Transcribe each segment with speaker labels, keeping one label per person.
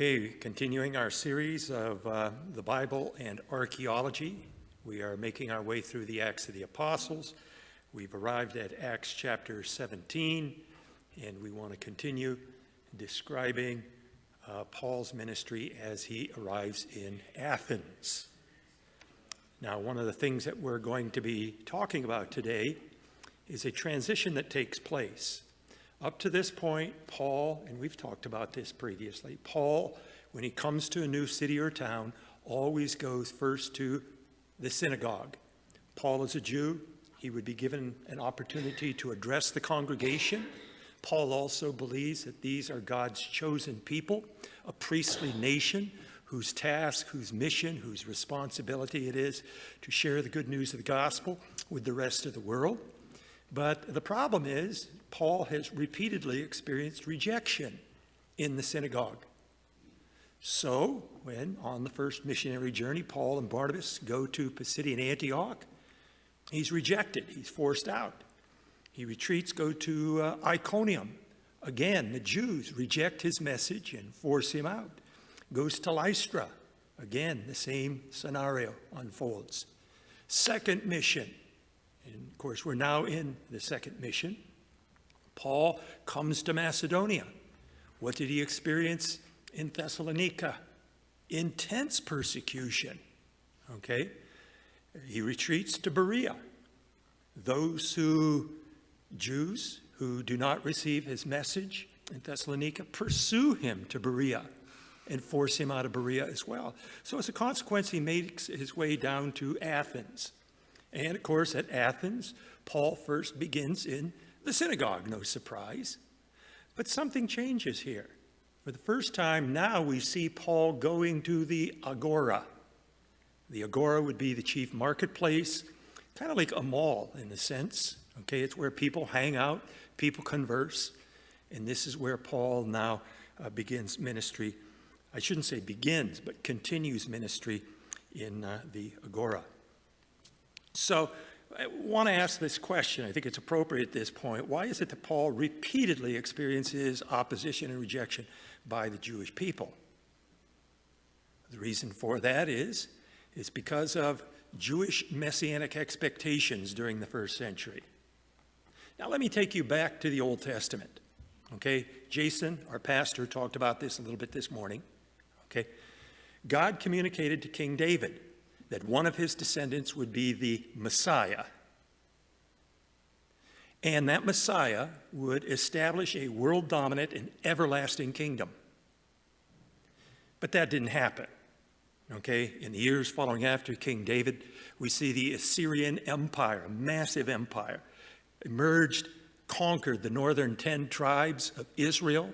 Speaker 1: Okay, continuing our series of the Bible and archaeology. We are making our way through the Acts of the Apostles. We've arrived at Acts chapter 17, and we want to continue describing Paul's ministry as he arrives in Athens. Now, one of the things that we're going to be talking about today is a transition that takes place. Up to this point, Paul, and we've talked about this previously, Paul, when he comes to a new city or town, always goes first to the synagogue. Paul is a Jew. He would be given an opportunity to address the congregation. Paul also believes that these are God's chosen people, a priestly nation whose task, whose mission, whose responsibility it is to share the good news of the gospel with the rest of the world. But the problem is, Paul has repeatedly experienced rejection in the synagogue. So, when on the first missionary journey, Paul and Barnabas go to Pisidian Antioch, he's rejected, he's forced out. He retreats, go to Iconium. Again, the Jews reject his message and force him out. Goes to Lystra. Again, the same scenario unfolds. Second mission. And of course, we're now in the second mission. Paul comes to Macedonia. What did he experience in Thessalonica? Intense persecution. Okay? He retreats to Berea. Jews who do not receive his message in Thessalonica, pursue him to Berea and force him out of Berea as well. So as a consequence, he makes his way down to Athens. And of course, at Athens, Paul first begins in the synagogue, no surprise. But something changes here. For the first time now we see Paul going to the agora. The agora would be the chief marketplace, kind of like a mall in a sense. Okay, it's where people hang out, people converse. And this is where Paul now begins ministry. I shouldn't say begins, but continues ministry in the agora. So I want to ask this question. I think it's appropriate at this point. Why is it that Paul repeatedly experiences opposition and rejection by the Jewish people? The reason for that is because of Jewish messianic expectations during the first century. Now let me take you back to the Old Testament. Okay, Jason, our pastor, talked about this a little bit this morning. Okay, God communicated to King David that one of his descendants would be the Messiah. And that Messiah would establish a world-dominant and everlasting kingdom. But that didn't happen. Okay, in the years following after King David, we see the Assyrian Empire, a massive empire, emerged, conquered the northern 10 tribes of Israel.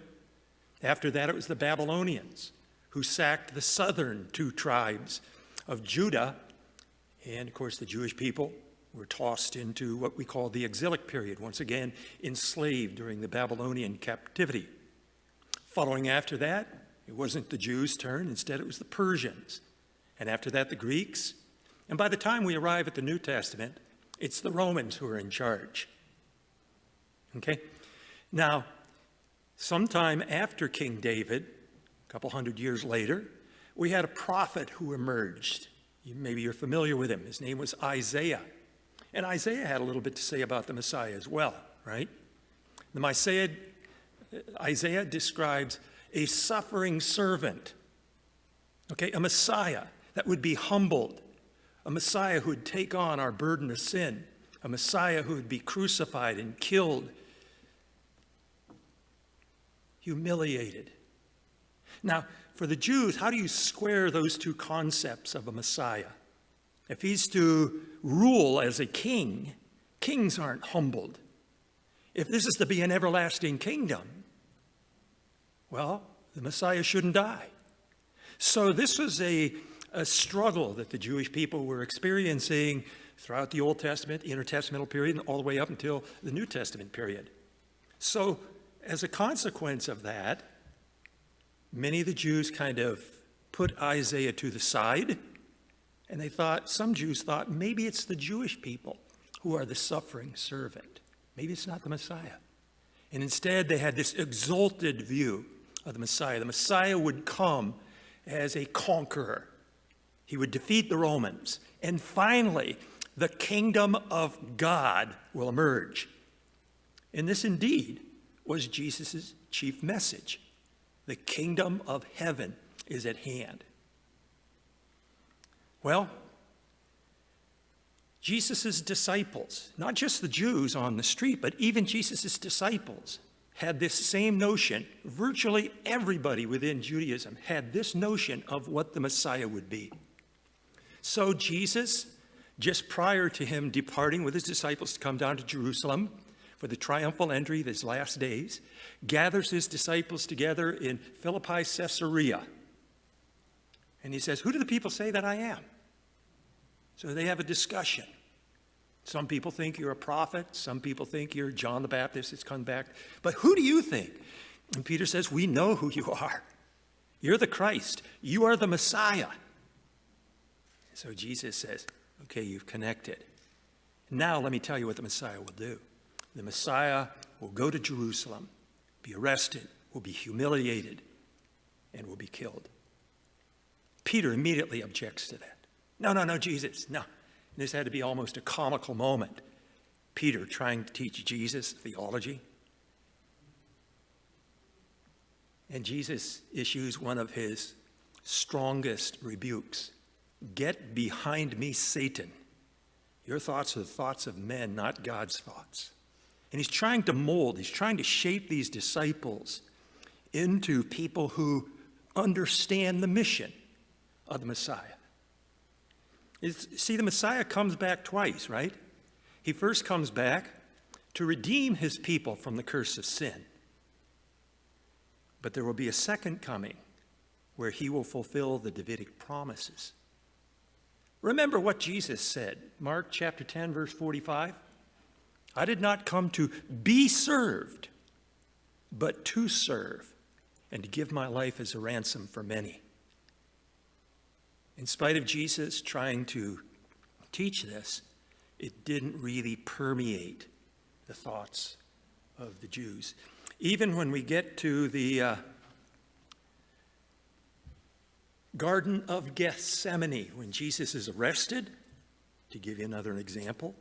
Speaker 1: After that, it was the Babylonians who sacked the southern 2 tribes of Judah, and of course the Jewish people were tossed into what we call the exilic period, once again enslaved during the Babylonian captivity. Following after that, it wasn't the Jews' turn, instead it was the Persians, and after that the Greeks, and by the time we arrive at the New Testament, it's the Romans who are in charge. Okay? Now, sometime after King David, a couple hundred years later, we had a prophet who emerged. Maybe you're familiar with him. His name was Isaiah. And Isaiah had a little bit to say about the Messiah as well, right? Isaiah describes a suffering servant, okay, a Messiah that would be humbled, a Messiah who would take on our burden of sin, a Messiah who would be crucified and killed, humiliated. Now, for the Jews, how do you square those 2 concepts of a Messiah? If he's to rule as a king, kings aren't humbled. If this is to be an everlasting kingdom, well, the Messiah shouldn't die. So this was a struggle that the Jewish people were experiencing throughout the Old Testament, intertestamental period, and all the way up until the New Testament period. So as a consequence of that, many of the Jews kind of put Isaiah to the side, and some Jews thought, maybe it's the Jewish people who are the suffering servant. Maybe it's not the Messiah. And instead, they had this exalted view of the Messiah. The Messiah would come as a conqueror. He would defeat the Romans. And finally, the kingdom of God will emerge. And this indeed was Jesus' chief message. The kingdom of heaven is at hand. Well, Jesus' disciples, not just the Jews on the street, but even Jesus' disciples, had this same notion. Virtually everybody within Judaism had this notion of what the Messiah would be. So Jesus, just prior to him departing with his disciples to come down to Jerusalem for the triumphal entry of his last days, gathers his disciples together in Philippi, Caesarea. And he says, "Who do the people say that I am?" So they have a discussion. Some people think you're a prophet. Some people think you're John the Baptist that's come back. But who do you think? And Peter says, "We know who you are. You're the Christ. You are the Messiah." So Jesus says, "Okay, you've connected. Now let me tell you what the Messiah will do. The Messiah will go to Jerusalem, be arrested, will be humiliated, and will be killed." Peter immediately objects to that. No, Jesus, no. And this had to be almost a comical moment. Peter trying to teach Jesus theology. And Jesus issues one of his strongest rebukes. "Get behind me, Satan. Your thoughts are the thoughts of men, not God's thoughts." And he's trying to mold, he's trying to shape these disciples into people who understand the mission of the Messiah. See, the Messiah comes back twice, right? He first comes back to redeem his people from the curse of sin. But there will be a second coming where he will fulfill the Davidic promises. Remember what Jesus said, Mark chapter 10, verse 45. "I did not come to be served, but to serve, and to give my life as a ransom for many." In spite of Jesus trying to teach this, it didn't really permeate the thoughts of the Jews. Even when we get to the Garden of Gethsemane, when Jesus is arrested, to give you another example,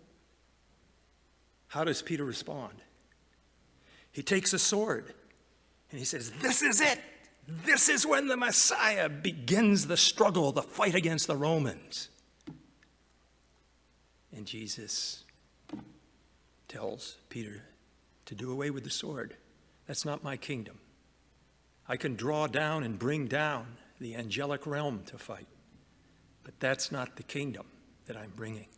Speaker 1: how does Peter respond? He takes a sword and he says, "This is it. This is when the Messiah begins the struggle, the fight against the Romans." And Jesus tells Peter to do away with the sword. "That's not my kingdom. I can draw down and bring down the angelic realm to fight, but that's not the kingdom that I'm bringing."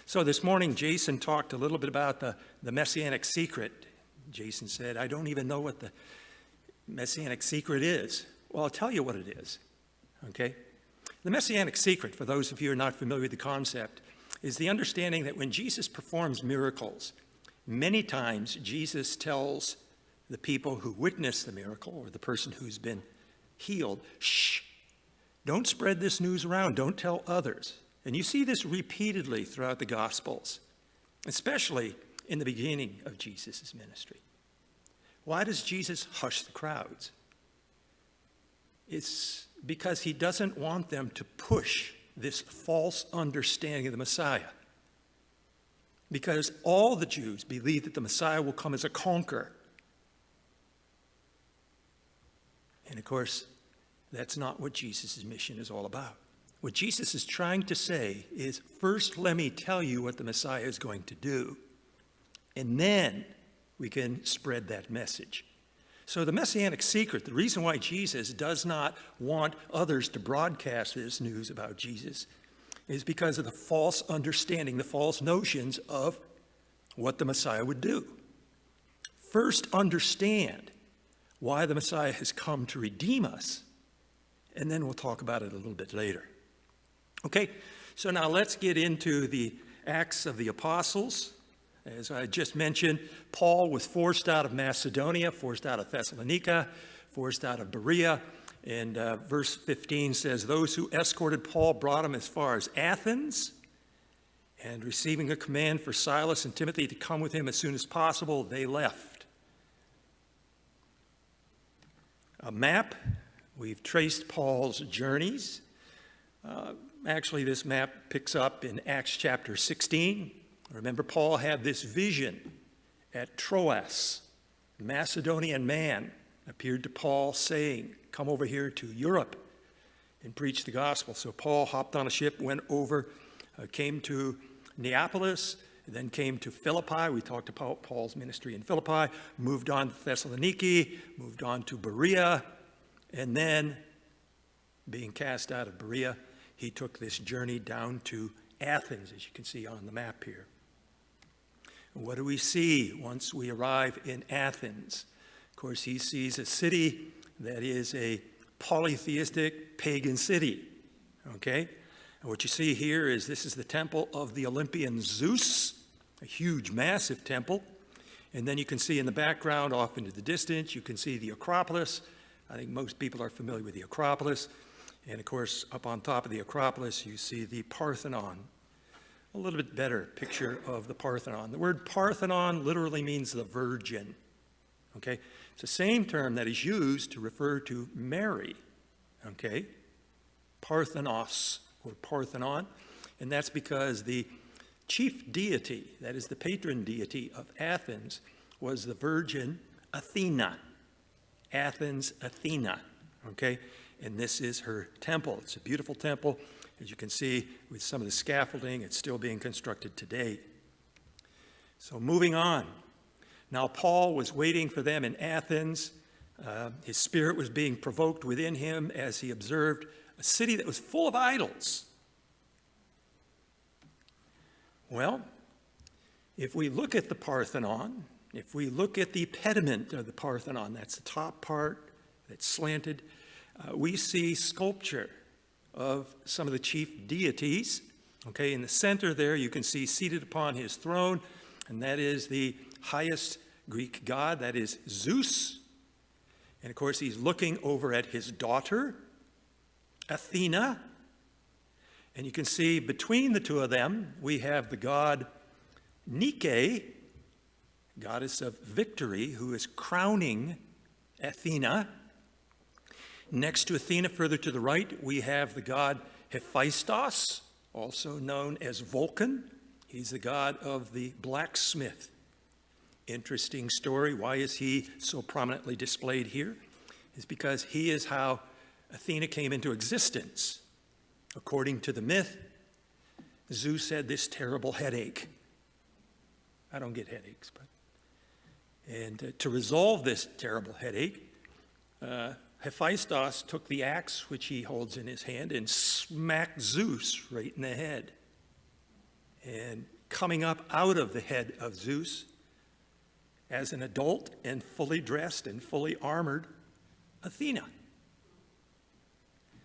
Speaker 1: So this morning, Jason talked a little bit about the messianic secret. Jason said, "I don't even know what the messianic secret is." Well, I'll tell you what it is, okay? The messianic secret, for those of you who are not familiar with the concept, is the understanding that when Jesus performs miracles, many times Jesus tells the people who witness the miracle or the person who's been healed, "Shh, don't spread this news around, don't tell others." And you see this repeatedly throughout the Gospels, especially in the beginning of Jesus' ministry. Why does Jesus hush the crowds? It's because he doesn't want them to push this false understanding of the Messiah. Because all the Jews believe that the Messiah will come as a conqueror. And of course, that's not what Jesus' mission is all about. What Jesus is trying to say is, first let me tell you what the Messiah is going to do, and then we can spread that message. So the messianic secret, the reason why Jesus does not want others to broadcast this news about Jesus, is because of the false understanding, the false notions of what the Messiah would do. First understand why the Messiah has come to redeem us, and then we'll talk about it a little bit later. Okay, so now let's get into the Acts of the Apostles. As I just mentioned, Paul was forced out of Macedonia, forced out of Thessalonica, forced out of Berea. And verse 15 says, "Those who escorted Paul brought him as far as Athens, and receiving a command for Silas and Timothy to come with him as soon as possible, they left." a map. We've traced Paul's journeys. Actually, this map picks up in Acts chapter 16. Remember, Paul had this vision at Troas. A Macedonian man appeared to Paul saying, "Come over here to Europe and preach the gospel." So Paul hopped on a ship, went over, came to Neapolis, then came to Philippi. We talked about Paul's ministry in Philippi, moved on to Thessaloniki, moved on to Berea, and then, being cast out of Berea, he took this journey down to Athens, as you can see on the map here. What do we see once we arrive in Athens? Of course, he sees a city that is a polytheistic pagan city, okay? And what you see here is this is the temple of the Olympian Zeus, a huge, massive temple. And then you can see in the background, off into the distance, you can see the Acropolis. I think most people are familiar with the Acropolis. And of course, up on top of the Acropolis, you see the Parthenon. A little bit better picture of the Parthenon. The word Parthenon literally means the virgin, okay? It's the same term that is used to refer to Mary, okay? Parthenos, or Parthenon. And that's because the chief deity, that is the patron deity of Athens, was the virgin Athena. Athens, Athena, okay? And this is her temple. It's a beautiful temple. As you can see, with some of the scaffolding, it's still being constructed today. So moving on. Now, Paul was waiting for them in Athens. His spirit was being provoked within him as he observed a city that was full of idols. Well, if we look at the Parthenon, if we look at the pediment of the Parthenon, that's the top part that's slanted, we see sculpture of some of the chief deities. Okay, in the center there, you can see seated upon his throne, and that is the highest Greek god, that is Zeus. And of course, he's looking over at his daughter, Athena. And you can see between the two of them, we have the god Nike, goddess of victory, who is crowning Athena. Next to Athena, further to the right, we have the god Hephaestus, also known as Vulcan. He's the god of the blacksmith. Interesting story. Why is he so prominently displayed here? It's because he is how Athena came into existence. According to the myth, Zeus had this terrible headache. I don't get headaches, and to resolve this terrible headache, Hephaestus took the axe which he holds in his hand and smacked Zeus right in the head. And coming up out of the head of Zeus, as an adult and fully dressed and fully armored, Athena.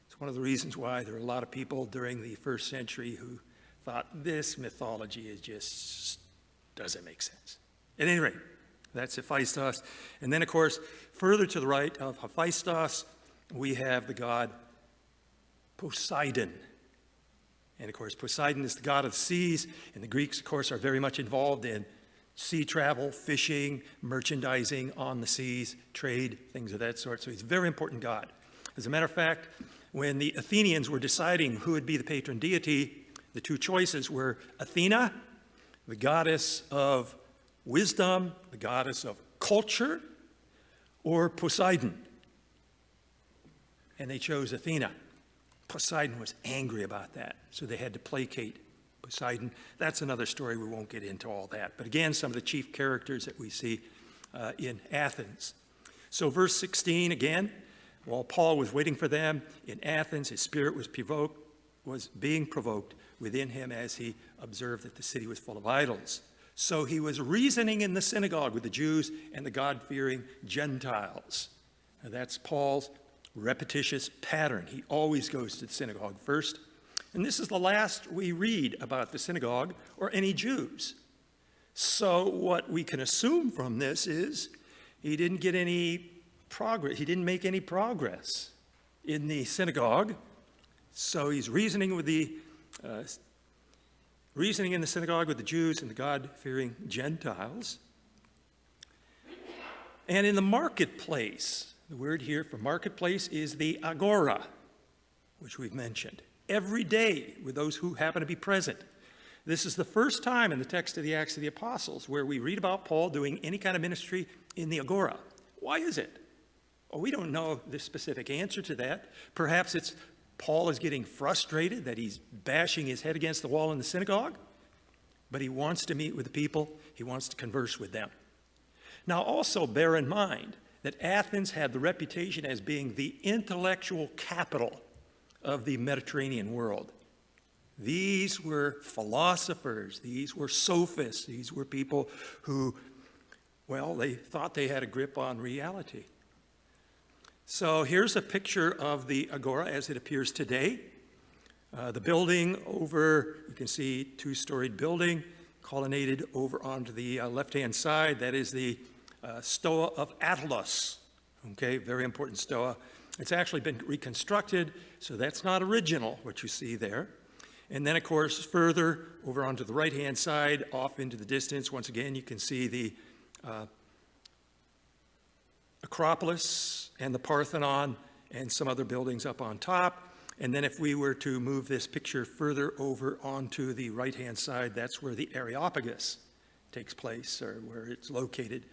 Speaker 1: It's one of the reasons why there are a lot of people during the first century who thought this mythology is just doesn't make sense. At any rate, that's Hephaestus. And then, of course, further to the right of Hephaestus, we have the god Poseidon. And, of course, Poseidon is the god of seas, and the Greeks, of course, are very much involved in sea travel, fishing, merchandising on the seas, trade, things of that sort. So he's a very important god. As a matter of fact, when the Athenians were deciding who would be the patron deity, the two choices were Athena, the goddess of wisdom, the goddess of culture, or Poseidon. And they chose Athena. Poseidon was angry about that, so they had to placate Poseidon. That's another story. We won't get into all that. But again, some of the chief characters that we see in Athens. So verse 16 again, while Paul was waiting for them in Athens, his spirit was being provoked within him as he observed that the city was full of idols. So he was reasoning in the synagogue with the Jews and the God-fearing Gentiles. Now, that's Paul's repetitious pattern. He always goes to the synagogue first. And this is the last we read about the synagogue or any Jews. So what we can assume from this is he didn't get any progress. He didn't make any progress in the synagogue. So he's reasoning in the synagogue with the Jews and the God-fearing Gentiles. And in the marketplace, The word here for marketplace is the agora, which we've mentioned. Every day with those who happen to be present. This is the first time in the text of the Acts of the Apostles where we read about Paul doing any kind of ministry in the agora. Why is it? Well, we don't know the specific answer to that. Perhaps it's Paul is getting frustrated that he's bashing his head against the wall in the synagogue, but he wants to meet with the people. He wants to converse with them. Now, also bear in mind that Athens had the reputation as being the intellectual capital of the Mediterranean world. These were philosophers. These were sophists. These were people who, well, they thought they had a grip on reality. So here's a picture of the agora as it appears today. The building over, you can see two-storied building, colonnaded over onto the left-hand side. That is the Stoa of Attalus. Okay, very important stoa. It's actually been reconstructed, so that's not original, what you see there. And then, of course, further over onto the right-hand side, off into the distance, once again, you can see the Acropolis and the Parthenon and some other buildings up on top. And then if we were to move this picture further over onto the right-hand side, that's where the Areopagus takes place, or where it's located.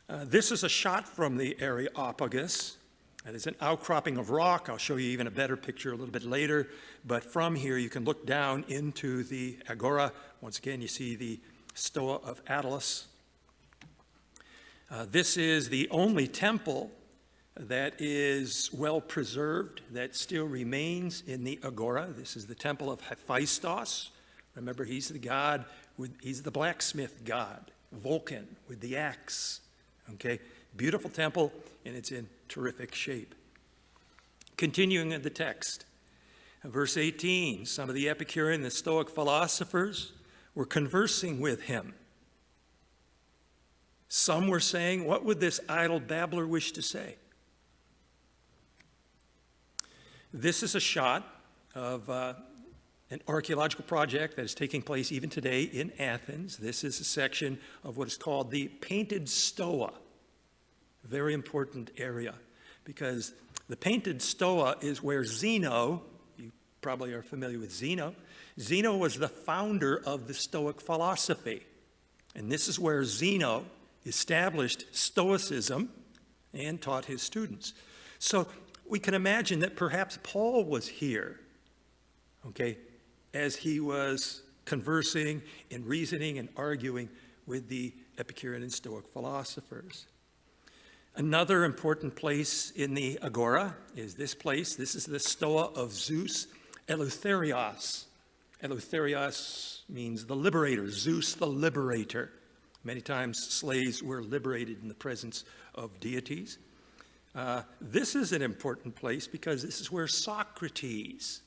Speaker 1: This is a shot from the Areopagus. That is an outcropping of rock. I'll show you even a better picture a little bit later. But from here, you can look down into the agora. Once again, you see the Stoa of Attalus. This is the only temple that is well preserved, that still remains in the agora. This is the temple of Hephaestus. Remember, he's the god, he's the blacksmith god, Vulcan with the axe. Okay, beautiful temple, and it's in terrific shape. Continuing in the text, verse 18, some of the Epicurean, the Stoic philosophers were conversing with him. Some were saying, what would this idle babbler wish to say? This is a shot of an archaeological project that is taking place even today in Athens. This is a section of what is called the Painted Stoa. A very important area, because the Painted Stoa is where Zeno, you probably are familiar with Zeno. Zeno was the founder of the Stoic philosophy. And this is where Zeno established Stoicism and taught his students. So we can imagine that perhaps Paul was here, okay, as he was conversing and reasoning and arguing with the Epicurean and Stoic philosophers. Another important place in the agora is this place. This is the Stoa of Zeus Eleutherios. Eleutherios means the liberator, Zeus the liberator. Many times slaves were liberated in the presence of deities. This is an important place because this is where Socrates,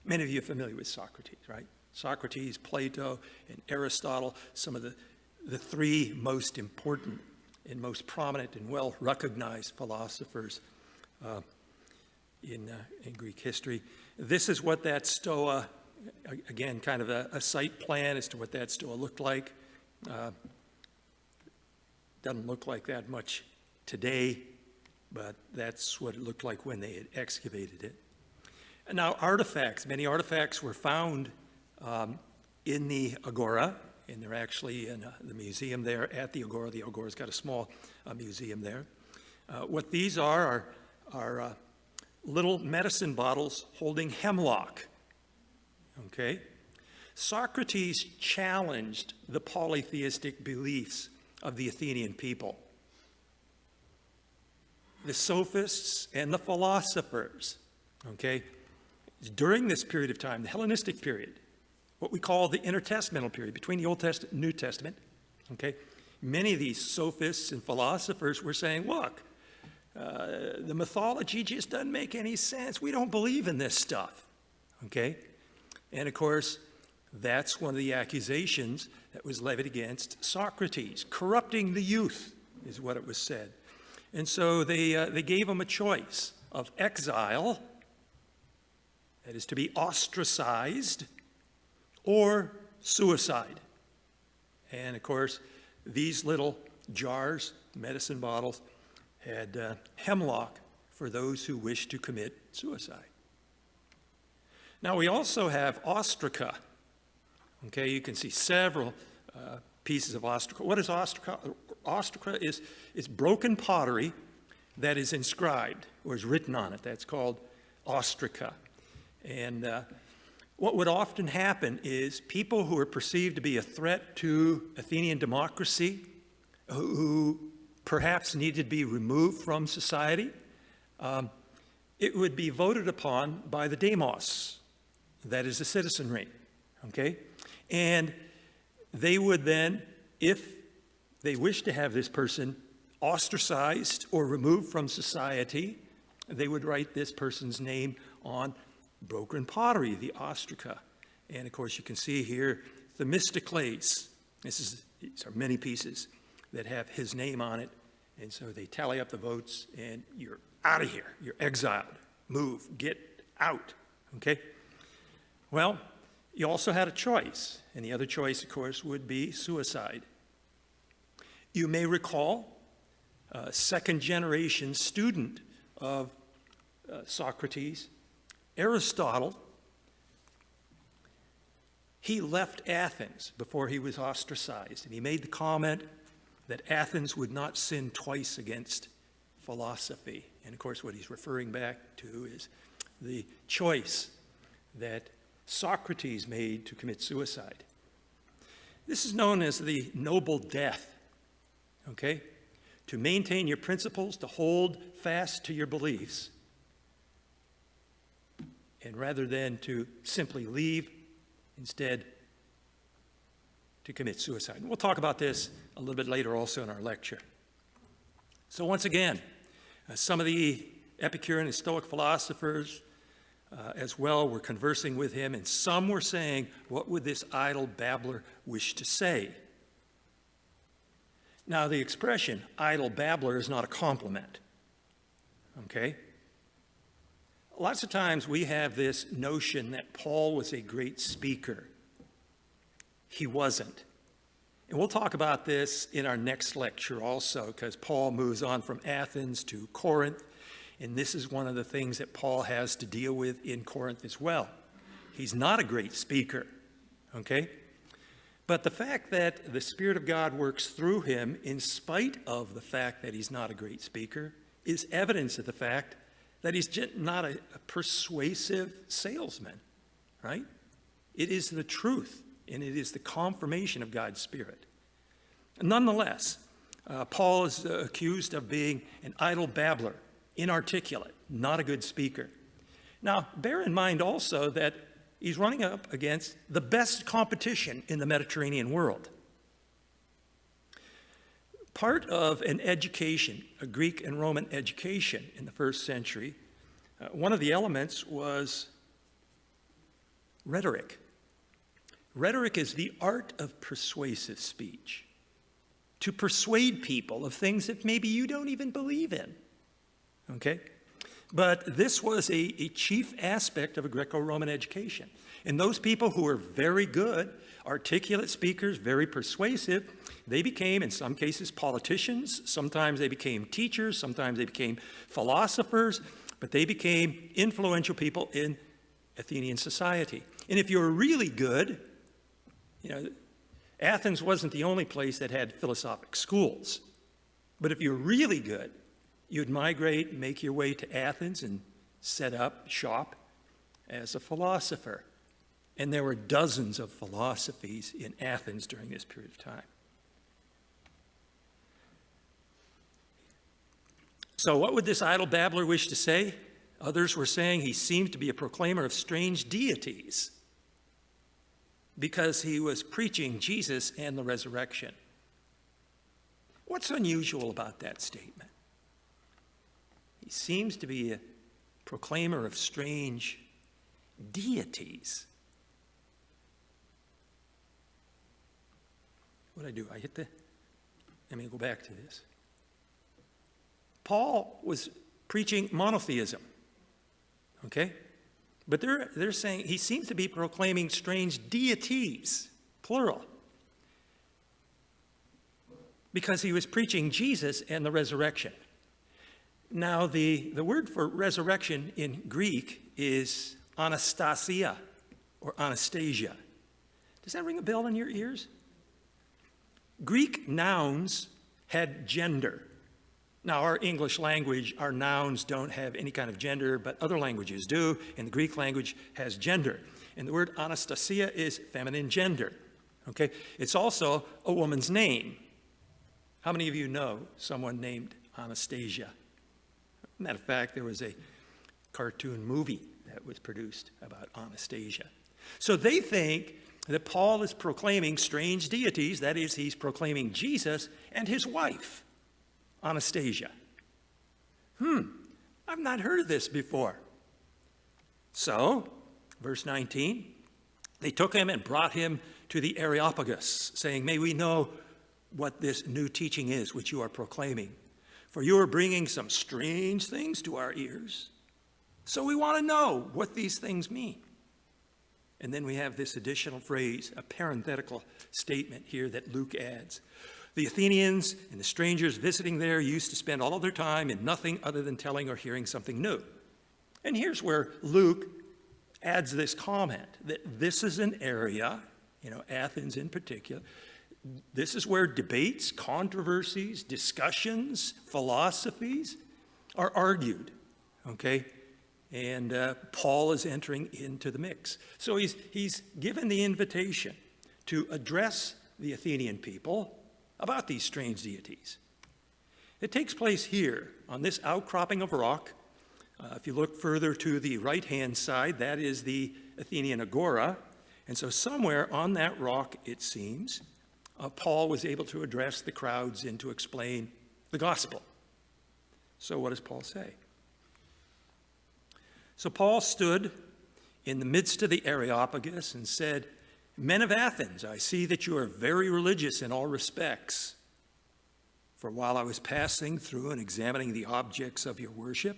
Speaker 1: many of you are familiar with Socrates, right? Socrates, Plato, and Aristotle, some of the three most important and most prominent and well-recognized philosophers in Greek history. This is what that stoa, again, kind of a site plan as to what that stoa looked like. Doesn't look like that much today, but that's what it looked like when they had excavated it. And now artifacts, many artifacts were found in the agora, and they're actually in the museum there at the agora. The agora's got a small museum there. What these are little medicine bottles holding hemlock, okay? Socrates challenged the polytheistic beliefs of the Athenian people. The sophists and the philosophers, okay? During this period of time, the Hellenistic period, what we call the intertestamental period, between the Old Testament and New Testament, okay? Many of these sophists and philosophers were saying, look, the mythology just doesn't make any sense. We don't believe in this stuff, okay? And of course, that's one of the accusations that was levied against Socrates. Corrupting the youth is what it was said. And so they gave him a choice of exile, that is to be ostracized, or suicide. And of course, these little jars, medicine bottles, had hemlock for those who wish to commit suicide. Now we also have ostraca. Okay, you can see several pieces of ostraca. What is ostraca? Ostraca is broken pottery that is inscribed or is written on it. That's called ostraca. And what would often happen is people who are perceived to be a threat to Athenian democracy, who perhaps needed to be removed from society, it would be voted upon by the demos, that is the citizenry, okay? And they would then, if they wish to have this person ostracized or removed from society, they would write this person's name on broken pottery, the ostraca. And of course you can see here Themistocles. These are many pieces that have his name on it. And so they tally up the votes and you're out of here. You're exiled. Move. Get out. Okay? Well, you also had a choice. And the other choice, of course, would be suicide. You may recall a second-generation student of Socrates, Aristotle. He left Athens before he was ostracized, and he made the comment that Athens would not sin twice against philosophy. And of course, what he's referring back to is the choice that Socrates made to commit suicide. This is known as the noble death, okay? To maintain your principles, to hold fast to your beliefs, and rather than to simply leave, instead to commit suicide. And we'll talk about this a little bit later also in our lecture. So once again, some of the Epicurean and Stoic philosophers as well were conversing with him, and some were saying, what would this idle babbler wish to say? Now the expression idle babbler is not a compliment, okay? Lots of times we have this notion that Paul was a great speaker. He wasn't. And we'll talk about this in our next lecture also, because Paul moves on from Athens to Corinth, and this is one of the things that Paul has to deal with in Corinth as well. He's not a great speaker, okay? But the fact that the Spirit of God works through him in spite of the fact that he's not a great speaker is evidence of the fact that he's just not a persuasive salesman, right? It is the truth, and it is the confirmation of God's Spirit. Nonetheless, Paul is accused of being an idle babbler, inarticulate, not a good speaker. Now, bear in mind also that he's running up against the best competition in the Mediterranean world. Part of an education, a Greek and Roman education in the first century, one of the elements was rhetoric. Rhetoric is the art of persuasive speech, to persuade people of things that maybe you don't even believe in, okay? But this was a chief aspect of a Greco-Roman education. And those people who were very good, articulate speakers, very persuasive, they became, in some cases, politicians. Sometimes they became teachers. Sometimes they became philosophers. But they became influential people in Athenian society. And if you were really good, you know, Athens wasn't the only place that had philosophic schools. But if you were really good, you'd migrate, make your way to Athens and set up shop as a philosopher. And there were dozens of philosophies in Athens during this period of time. So what would this idle babbler wish to say? Others were saying he seemed to be a proclaimer of strange deities because he was preaching Jesus and the resurrection. What's unusual about that statement? He seems to be a proclaimer of strange deities. What did I do? Let me go back to this. Paul was preaching monotheism, okay? But they're saying he seems to be proclaiming strange deities, plural, because he was preaching Jesus and the resurrection. Now, the word for resurrection in Greek is anastasia or Anastasia. Does that ring a bell in your ears? Greek nouns had gender. Now, our English language, our nouns don't have any kind of gender, but other languages do, and the Greek language has gender. And the word Anastasia is feminine gender, okay? It's also a woman's name. How many of you know someone named Anastasia? Matter of fact, there was a cartoon movie that was produced about Anastasia. So they think that Paul is proclaiming strange deities, that is, he's proclaiming Jesus and his wife, Anastasia. I've not heard of this before. So, verse 19, they took him and brought him to the Areopagus, saying, "May we know what this new teaching is which you are proclaiming. For you are bringing some strange things to our ears. So we want to know what these things mean." And then we have this additional phrase, a parenthetical statement here that Luke adds. The Athenians and the strangers visiting there used to spend all of their time in nothing other than telling or hearing something new. And here's where Luke adds this comment, that this is an area, Athens in particular, this is where debates, controversies, discussions, philosophies are argued, okay? And Paul is entering into the mix. So he's given the invitation to address the Athenian people about these strange deities. It takes place here on this outcropping of rock. If you look further to the right-hand side, that is the Athenian Agora. And so somewhere on that rock, it seems, Paul was able to address the crowds and to explain the gospel. So what does Paul say? So Paul stood in the midst of the Areopagus and said, "Men of Athens, I see that you are very religious in all respects. For while I was passing through and examining the objects of your worship,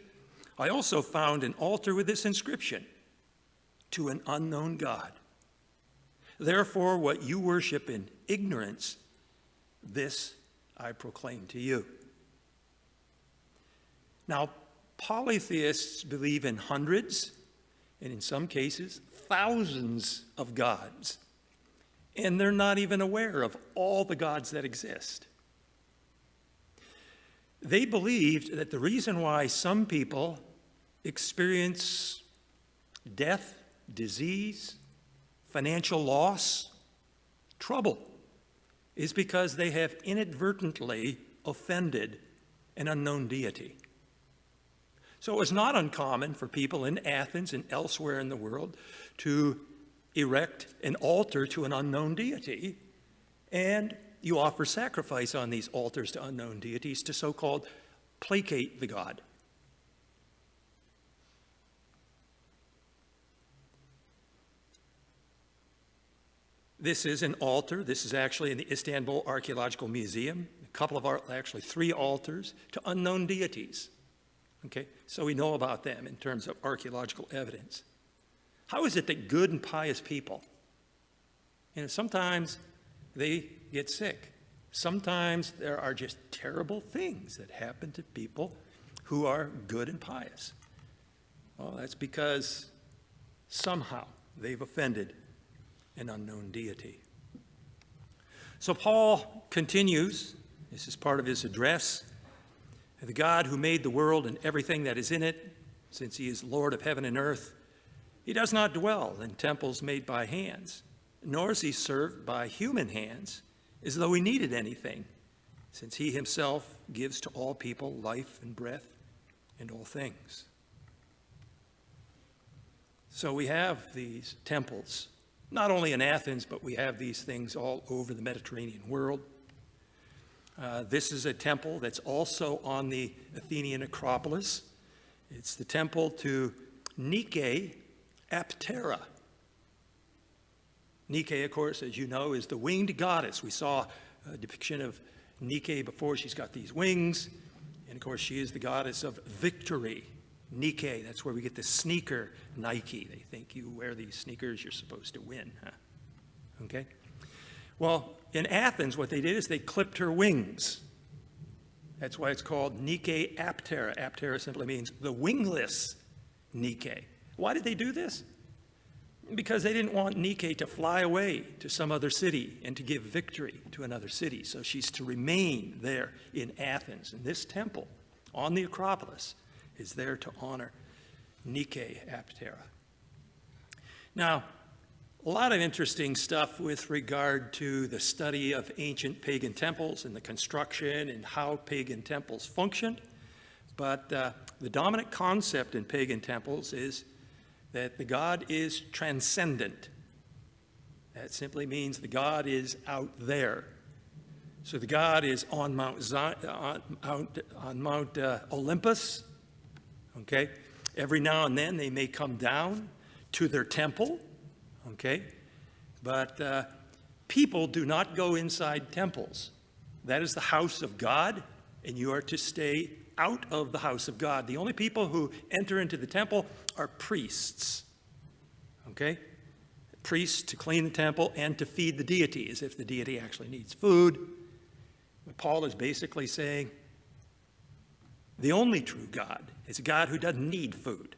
Speaker 1: I also found an altar with this inscription, 'To an unknown God.' Therefore, what you worship in ignorance, this I proclaim to you." Now, polytheists believe in hundreds, and in some cases, thousands of gods. And they're not even aware of all the gods that exist. They believed that the reason why some people experience death, disease, financial loss, trouble, is because they have inadvertently offended an unknown deity. So it was not uncommon for people in Athens and elsewhere in the world to erect an altar to an unknown deity, and you offer sacrifice on these altars to unknown deities to so-called placate the god. This is an altar. This is actually in the Istanbul Archeological Museum. Actually three altars to unknown deities. Okay, so we know about them in terms of archaeological evidence. How is it that good and pious people, sometimes they get sick. Sometimes there are just terrible things that happen to people who are good and pious. Well, that's because somehow they've offended an unknown deity. So Paul continues, this is part of his address, "The God who made the world and everything that is in it, since he is Lord of heaven and earth, he does not dwell in temples made by hands, nor is he served by human hands as though he needed anything, since he himself gives to all people life and breath and all things." So we have these temples, not only in Athens, but we have these things all over the Mediterranean world. This is a temple that's also on the Athenian Acropolis. It's the temple to Nike Aptera. Nike, of course, as you know, is the winged goddess. We saw a depiction of Nike before. She's got these wings. And, of course, she is the goddess of victory. Nike, that's where we get the sneaker Nike. They think you wear these sneakers, you're supposed to win. Huh? Okay? Well, in Athens, what they did is they clipped her wings. That's why it's called Nike Aptera. Aptera simply means the wingless Nike. Why did they do this? Because they didn't want Nike to fly away to some other city and to give victory to another city. So she's to remain there in Athens. And this temple on the Acropolis is there to honor Nike Aptera. Now, a lot of interesting stuff with regard to the study of ancient pagan temples and the construction and how pagan temples functioned. But the dominant concept in pagan temples is that the god is transcendent. That simply means the god is out there. So the god is on Mount Olympus. Okay, every now and then they may come down to their temple. Okay, but people do not go inside temples. That is the house of God, and you are to stay out of the house of God. The only people who enter into the temple are priests. Okay, priests to clean the temple and to feed the deity, as if the deity actually needs food. But Paul is basically saying the only true God is a God who doesn't need food.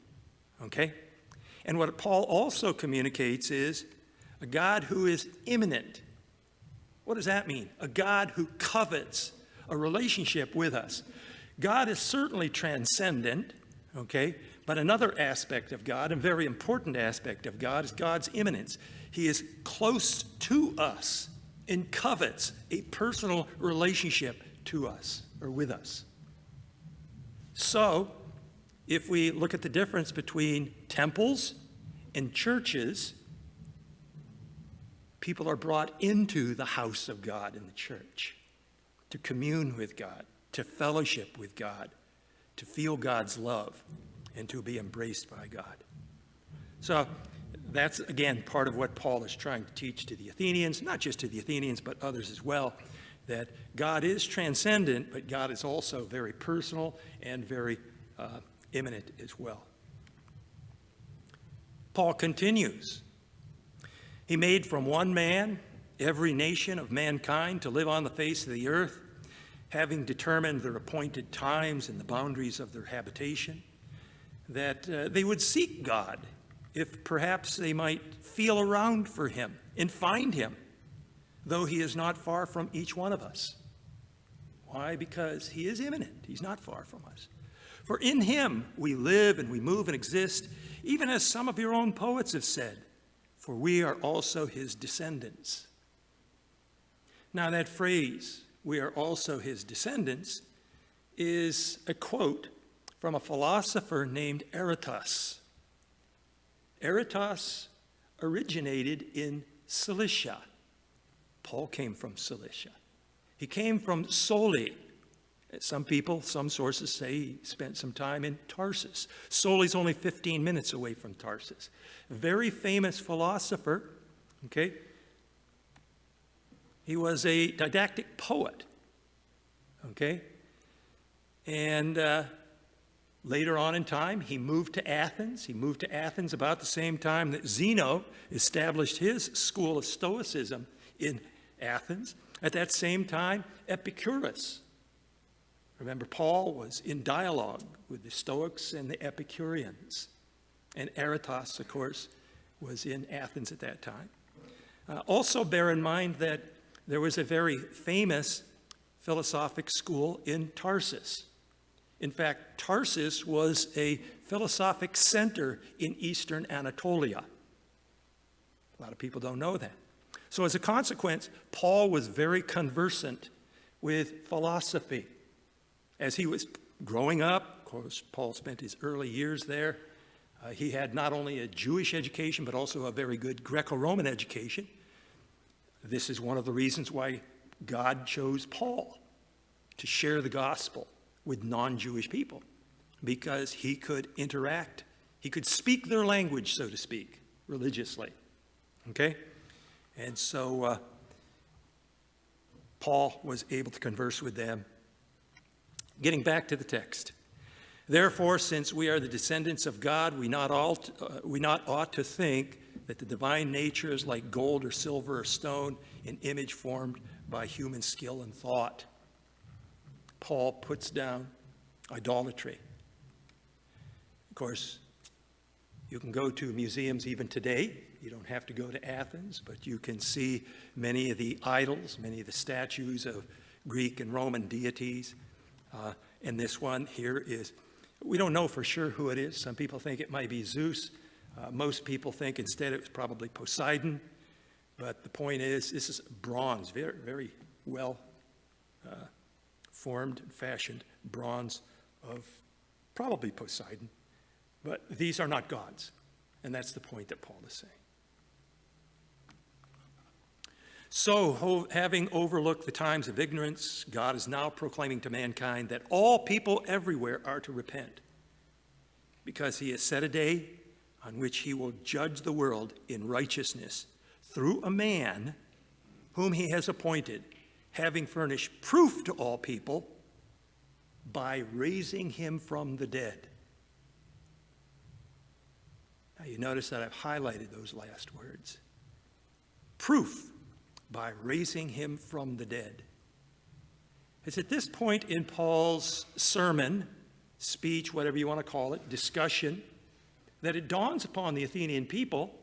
Speaker 1: Okay? And what Paul also communicates is a God who is immanent. What does that mean? A God who covets a relationship with us. God is certainly transcendent, okay? But another aspect of God, a very important aspect of God, is God's immanence. He is close to us and covets a personal relationship to us or with us. So, if we look at the difference between temples and churches, people are brought into the house of God in the church to commune with God, to fellowship with God, to feel God's love, and to be embraced by God. So that's, again, part of what Paul is trying to teach to the Athenians, not just to the Athenians, but others as well, that God is transcendent, but God is also very personal and very immanent as well. Paul continues. He made from one man every nation of mankind to live on the face of the earth, having determined their appointed times and the boundaries of their habitation, that they would seek God, if perhaps they might feel around for him and find him, though he is not far from each one of us. Why? Because he is immanent. He's not far from us. For in him we live and we move and exist, even as some of your own poets have said, for we are also his descendants. Now that phrase, we are also his descendants, is a quote from a philosopher named Aratus. Aratus originated in Cilicia. Paul came from Cilicia. He came from Soli. Some people, some sources say he spent some time in Tarsus. Soli's only 15 minutes away from Tarsus. A very famous philosopher, okay? He was a didactic poet, okay? And later on in time, he moved to Athens. He moved to Athens about the same time that Zeno established his school of Stoicism in Athens. At that same time, Epicurus. Remember, Paul was in dialogue with the Stoics and the Epicureans. And Aratus, of course, was in Athens at that time. Also bear in mind that there was a very famous philosophic school in Tarsus. In fact, Tarsus was a philosophic center in eastern Anatolia. A lot of people don't know that. So as a consequence, Paul was very conversant with philosophy. As he was growing up, of course, Paul spent his early years there. He had not only a Jewish education, but also a very good Greco-Roman education. This is one of the reasons why God chose Paul to share the gospel with non-Jewish people, because he could interact. He could speak their language, so to speak, religiously. Okay? And so Paul was able to converse with them. Getting back to the text. Therefore, since we are the descendants of God, we not ought to think that the divine nature is like gold or silver or stone, an image formed by human skill and thought. Paul puts down idolatry. Of course, you can go to museums even today. You don't have to go to Athens, but you can see many of the idols, many of the statues of Greek and Roman deities. And this one here is, we don't know for sure who it is. Some people think it might be Zeus. Most people think instead it was probably Poseidon. But the point is, this is bronze, very, very well formed and fashioned bronze of probably Poseidon. But these are not gods. And that's the point that Paul is saying. So, having overlooked the times of ignorance, God is now proclaiming to mankind that all people everywhere are to repent, because he has set a day on which he will judge the world in righteousness through a man whom he has appointed, having furnished proof to all people by raising him from the dead. Now you notice that I've highlighted those last words. Proof by raising him from the dead. It's at this point in Paul's sermon, speech, whatever you want to call it, discussion, that it dawns upon the Athenian people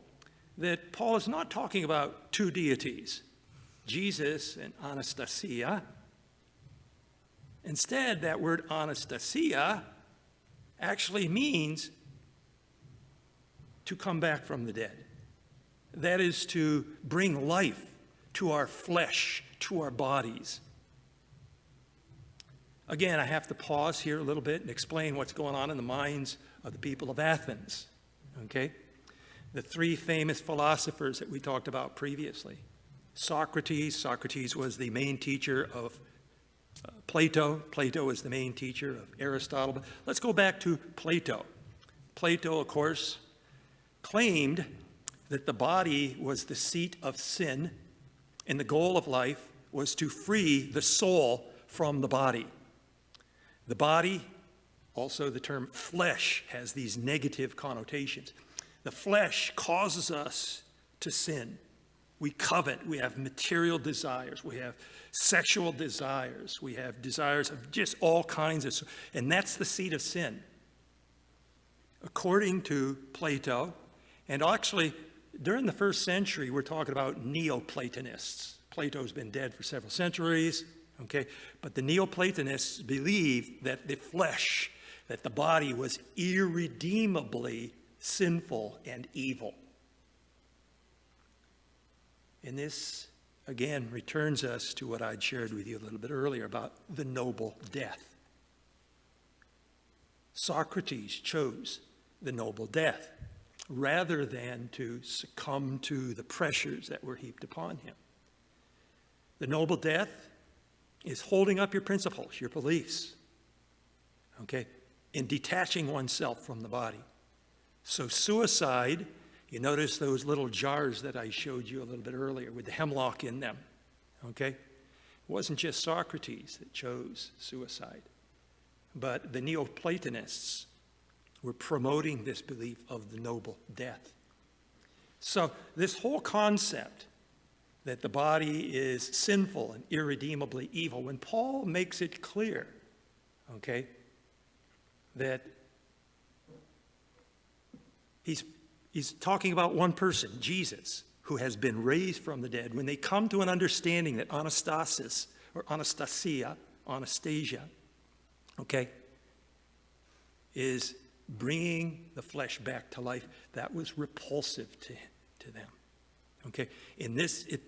Speaker 1: that Paul is not talking about two deities, Jesus and Anastasia. Instead, that word Anastasia actually means to come back from the dead. That is to bring life to our flesh, to our bodies. Again, I have to pause here a little bit and explain what's going on in the minds of the people of Athens. Okay? The three famous philosophers that we talked about previously. Socrates was the main teacher of Plato. Plato is the main teacher of Aristotle. But let's go back to Plato. Plato, of course, claimed that the body was the seat of sin, and the goal of life was to free the soul from the body. The body, also the term flesh, has these negative connotations. The flesh causes us to sin. We covet, we have material desires, we have sexual desires, we have desires of just all kinds of, and that's the seat of sin. According to Plato, and actually during the first century, we're talking about Neoplatonists. Plato's been dead for several centuries, okay? But the Neoplatonists believed that the flesh, that the body was irredeemably sinful and evil. And this, again, returns us to what I'd shared with you a little bit earlier about the noble death. Socrates chose the noble death rather than to succumb to the pressures that were heaped upon him. The noble death is holding up your principles, your beliefs, okay, and detaching oneself from the body. So suicide, you notice those little jars that I showed you a little bit earlier with the hemlock in them, okay? It wasn't just Socrates that chose suicide, but the Neoplatonists were promoting this belief of the noble death. So this whole concept that the body is sinful and irredeemably evil, when Paul makes it clear, okay, that he's talking about one person, Jesus, who has been raised from the dead. When they come to an understanding that Anastasia, okay, is bringing the flesh back to life, that was repulsive to them. Okay, at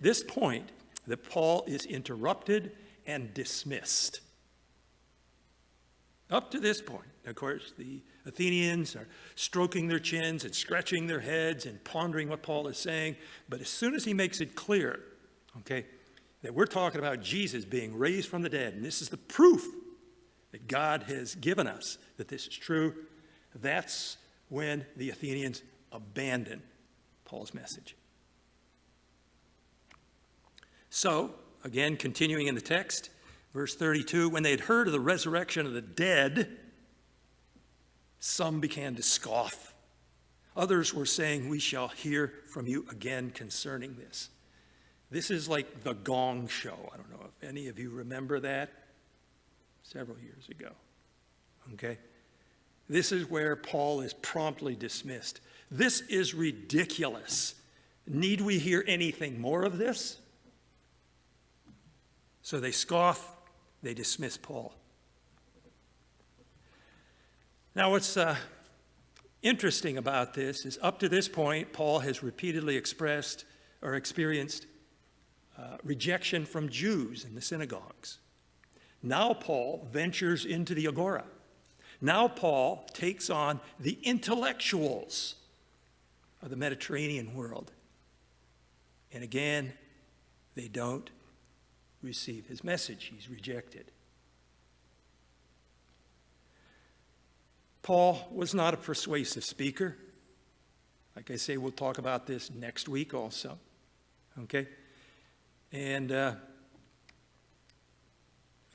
Speaker 1: this point, that Paul is interrupted and dismissed. Up to this point, of course, the Athenians are stroking their chins and scratching their heads and pondering what Paul is saying. But as soon as he makes it clear, okay, that we're talking about Jesus being raised from the dead, and this is the proof that God has given us that this is true, that's when the Athenians abandon Paul's message. So, again, continuing in the text, verse 32, when they had heard of the resurrection of the dead, some began to scoff. Others were saying, we shall hear from you again concerning this. This is like the Gong Show. I don't know if any of you remember that. several years ago. Okay? This is where Paul is promptly dismissed. This is ridiculous. Need we hear anything more of this? So they scoff, they dismiss Paul. Now, what's interesting about this is up to this point, Paul has repeatedly expressed or experienced rejection from Jews in the synagogues. Now Paul ventures into the agora. Now Paul takes on the intellectuals of the Mediterranean world. And again, they don't receive his message. He's rejected. Paul was not a persuasive speaker. Like I say, we'll talk about this next week also. Okay? And the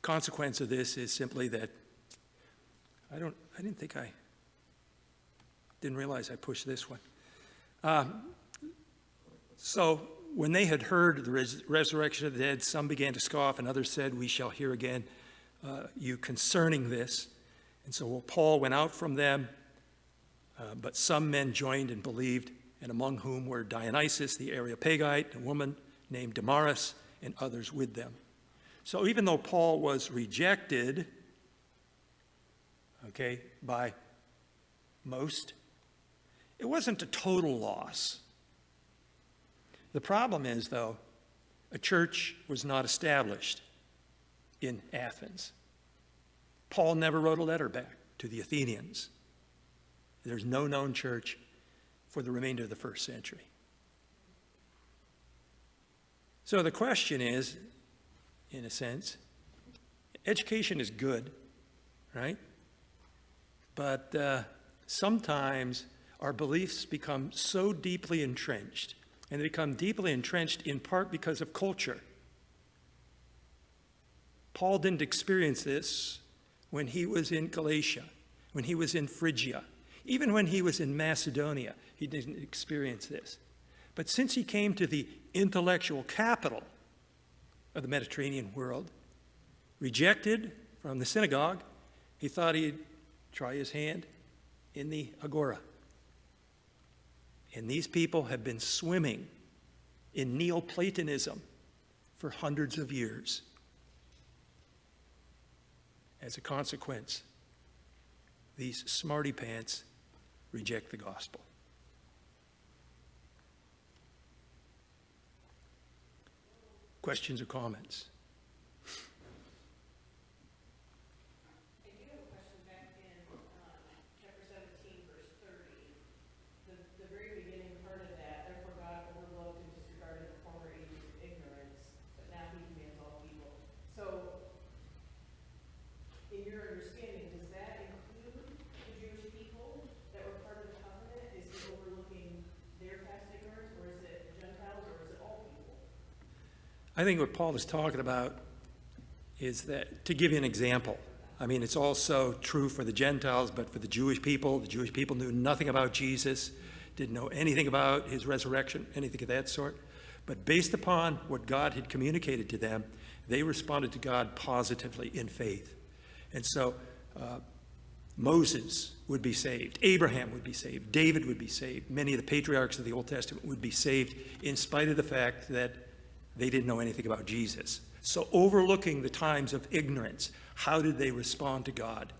Speaker 1: consequence of this is simply that I didn't realize I pushed this one. So when they had heard the resurrection of the dead, some began to scoff, and others said, "We shall hear again you concerning this." And so Paul went out from them, but some men joined and believed, and among whom were Dionysius the Areopagite, a woman named Damaris, and others with them. So even though Paul was rejected, by most, it wasn't a total loss. The problem is, though, a church was not established in Athens. Paul never wrote a letter back to the Athenians. There's no known church for the remainder of the first century. So the question is, in a sense, education is good, right? But sometimes our beliefs become so deeply entrenched, and they become deeply entrenched in part because of culture. Paul didn't experience this when he was in Galatia, when he was in Phrygia, even when he was in Macedonia, he didn't experience this. But since he came to the intellectual capital of the Mediterranean world, rejected from the synagogue, he thought he'd try his hand in the agora. And these people have been swimming in Neoplatonism for hundreds of years. As a consequence, these smarty pants reject the gospel. Questions or comments? I think what Paul is talking about is that, to give you an example, I mean, it's also true for the Gentiles, but for the Jewish people knew nothing about Jesus, didn't know anything about his resurrection, anything of that sort. But based upon what God had communicated to them, they responded to God positively in faith. And so Moses would be saved, Abraham would be saved, David would be saved, many of the patriarchs of the Old Testament would be saved in spite of the fact that they didn't know anything about Jesus. So overlooking the times of ignorance, how did they respond to God?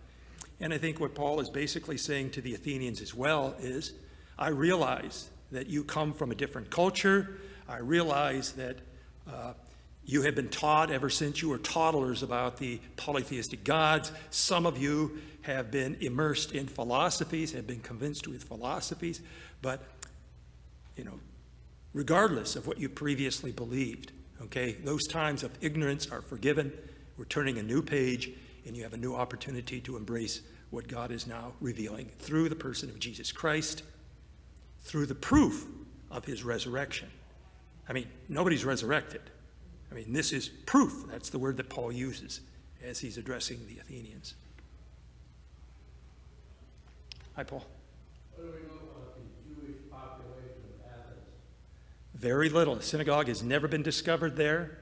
Speaker 1: And I think what Paul is basically saying to the Athenians as well is, I realize that you come from a different culture. I realize that you have been taught ever since you were toddlers about the polytheistic gods. Some of you have been immersed in philosophies, have been convinced with philosophies, but, regardless of what you previously believed, those times of ignorance are forgiven. We're turning a new page, and you have a new opportunity to embrace what God is now revealing through the person of Jesus Christ, through the proof of his resurrection. I mean, nobody's resurrected. I mean, this is proof. That's the word that Paul uses as he's addressing the Athenians. Hi, Paul.
Speaker 2: What do we know about the Jewish population of Athens?
Speaker 1: Very little. The synagogue has never been discovered there.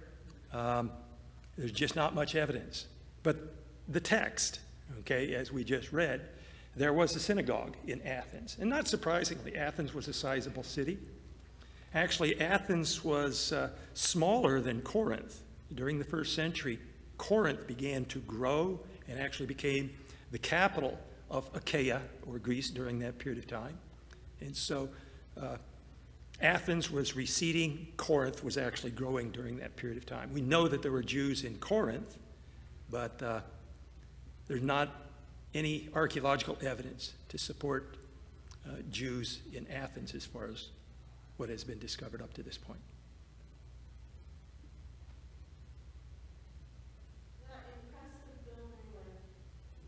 Speaker 1: There's just not much evidence. But the text, okay, as we just read, there was a synagogue in Athens. And not surprisingly, Athens was a sizable city. Actually, Athens was smaller than Corinth. During the first century, Corinth began to grow and actually became the capital of Achaia, or Greece, during that period of time. And so Athens was receding. Corinth was actually growing during that period of time. We know that there were Jews in Corinth, but there's not any archaeological evidence to support Jews in Athens as far as what has been discovered up to this point.
Speaker 3: That impressive building with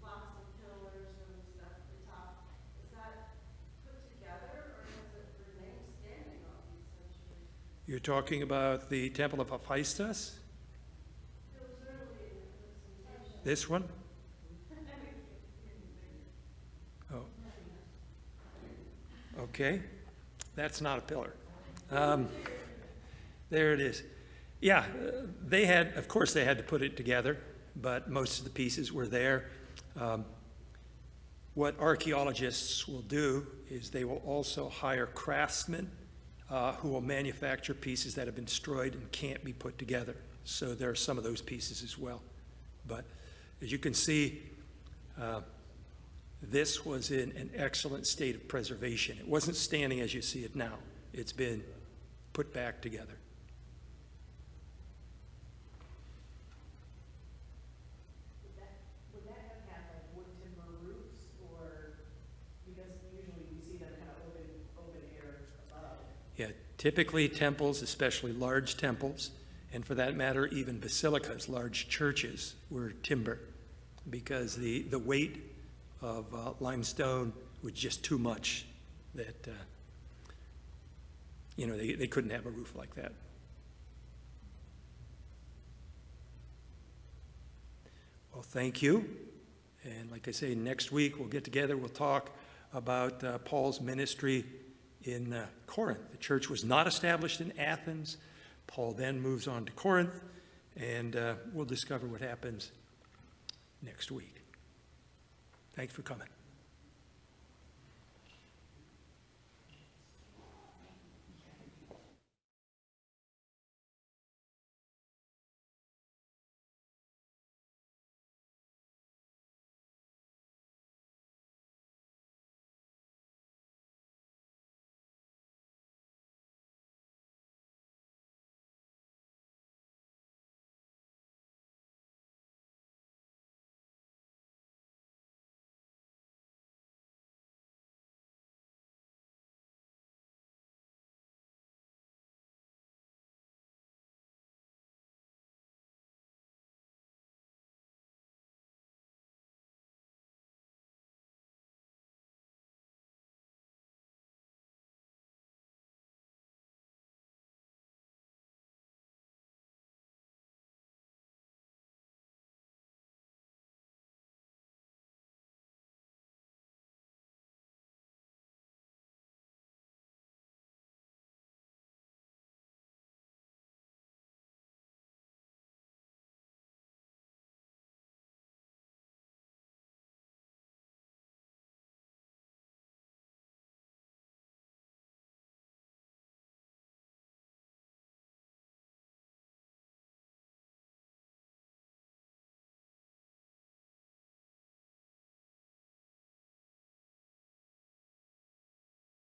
Speaker 3: lots of pillars and stuff at the top, is that put together or has it remained standing all these centuries?
Speaker 1: You're talking about the Temple of Hephaestus?
Speaker 3: It was early in the presentation.
Speaker 1: This one? Oh. Okay. That's not a pillar. There it is. Yeah, they had, of course, they had to put it together, but most of the pieces were there. What archaeologists will do is they will also hire craftsmen who will manufacture pieces that have been destroyed and can't be put together. So there are some of those pieces as well. But as you can see, this was in an excellent state of preservation. It wasn't standing as you see it now. It's been put back together.
Speaker 4: Would that have had like wood timber roofs, or, because usually we see them kind of open air above?
Speaker 1: Yeah, typically temples, especially large temples, and for that matter, even basilicas, large churches, were timber, because the weight of limestone was just too much that, they couldn't have a roof like that. Well, thank you. And like I say, next week we'll get together, we'll talk about Paul's ministry in Corinth. The church was not established in Athens. Paul then moves on to Corinth, and we'll discover what happens next week. Thanks for coming.